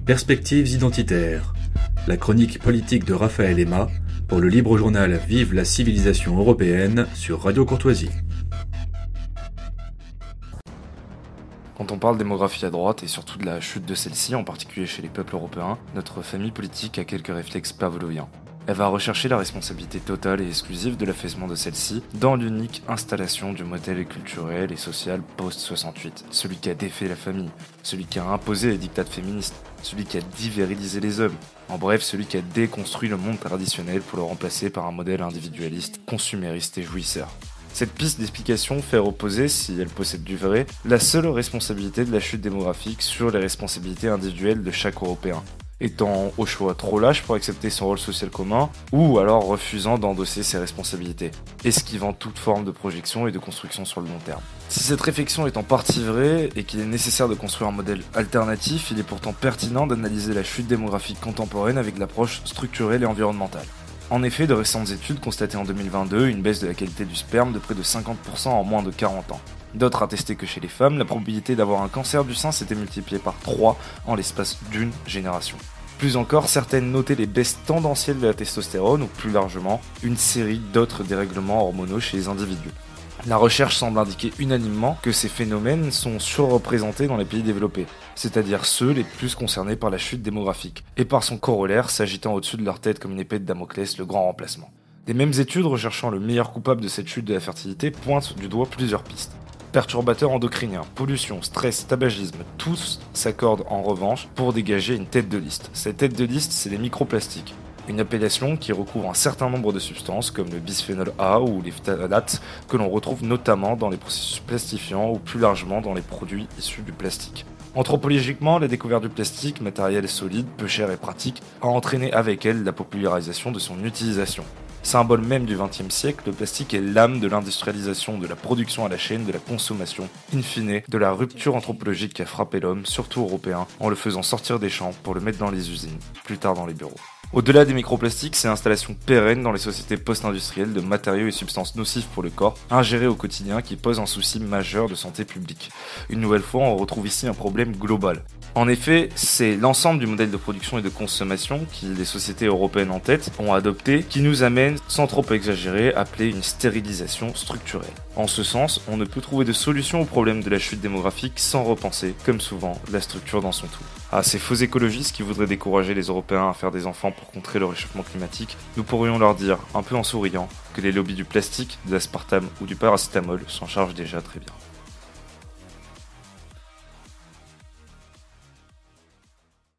Perspectives identitaires, la chronique politique de Raphaël Aima pour le libre journal Vive la civilisation européenne sur Radio Courtoisie. Quand on parle démographie à droite et surtout de la chute de celle-ci, en particulier chez les peuples européens, notre famille politique a quelques réflexes pavloviens. Elle va rechercher la responsabilité totale et exclusive de l'affaissement de celle-ci dans l'unique installation du modèle culturel et social post-68. Celui qui a défait la famille, celui qui a imposé les dictats féministes, celui qui a divirilisé les hommes. En bref, celui qui a déconstruit le monde traditionnel pour le remplacer par un modèle individualiste, consumériste et jouisseur. Cette piste d'explication fait reposer, si elle possède du vrai, la seule responsabilité de la chute démographique sur les responsabilités individuelles de chaque Européen, étant au choix trop lâche pour accepter son rôle social commun, ou alors refusant d'endosser ses responsabilités, esquivant toute forme de projection et de construction sur le long terme. Si cette réflexion est en partie vraie et qu'il est nécessaire de construire un modèle alternatif, il est pourtant pertinent d'analyser la chute démographique contemporaine avec l'approche structurelle et environnementale. En effet, de récentes études constataient en 2022 une baisse de la qualité du sperme de près de 50% en moins de 40 ans. D'autres attestaient que chez les femmes, la probabilité d'avoir un cancer du sein s'était multipliée par 3 en l'espace d'une génération. Plus encore, certaines notaient les baisses tendancielles de la testostérone ou plus largement, une série d'autres dérèglements hormonaux chez les individus. La recherche semble indiquer unanimement que ces phénomènes sont surreprésentés dans les pays développés, c'est-à-dire ceux les plus concernés par la chute démographique, et par son corollaire s'agitant au-dessus de leur tête comme une épée de Damoclès, le grand remplacement. Les mêmes études recherchant le meilleur coupable de cette chute de la fertilité pointent du doigt plusieurs pistes. Perturbateurs endocriniens, pollution, stress, tabagisme, tous s'accordent en revanche pour dégager une tête de liste. Cette tête de liste, c'est les microplastiques. Une appellation qui recouvre un certain nombre de substances comme le bisphénol A ou les phtalates que l'on retrouve notamment dans les processus plastifiants ou plus largement dans les produits issus du plastique. Anthropologiquement, la découverte du plastique, matériel solide, peu cher et pratique, a entraîné avec elle la popularisation de son utilisation. Symbole même du XXe siècle, le plastique est l'âme de l'industrialisation, de la production à la chaîne, de la consommation, in fine, de la rupture anthropologique qui a frappé l'homme, surtout européen, en le faisant sortir des champs pour le mettre dans les usines, plus tard dans les bureaux. Au-delà des microplastiques, c'est l'installation pérenne dans les sociétés post-industrielles de matériaux et substances nocifs pour le corps, ingérés au quotidien qui posent un souci majeur de santé publique. Une nouvelle fois, on retrouve ici un problème global. En effet, c'est l'ensemble du modèle de production et de consommation qui les sociétés européennes en tête ont adopté qui nous amène, sans trop exagérer, à appeler une stérilisation structurelle. En ce sens, on ne peut trouver de solution au problème de la chute démographique sans repenser, comme souvent, la structure dans son tout. À ces faux écologistes qui voudraient décourager les Européens à faire des enfants pour contrer le réchauffement climatique, nous pourrions leur dire, un peu en souriant, que les lobbies du plastique, de l'aspartame ou du paracétamol s'en chargent déjà très bien.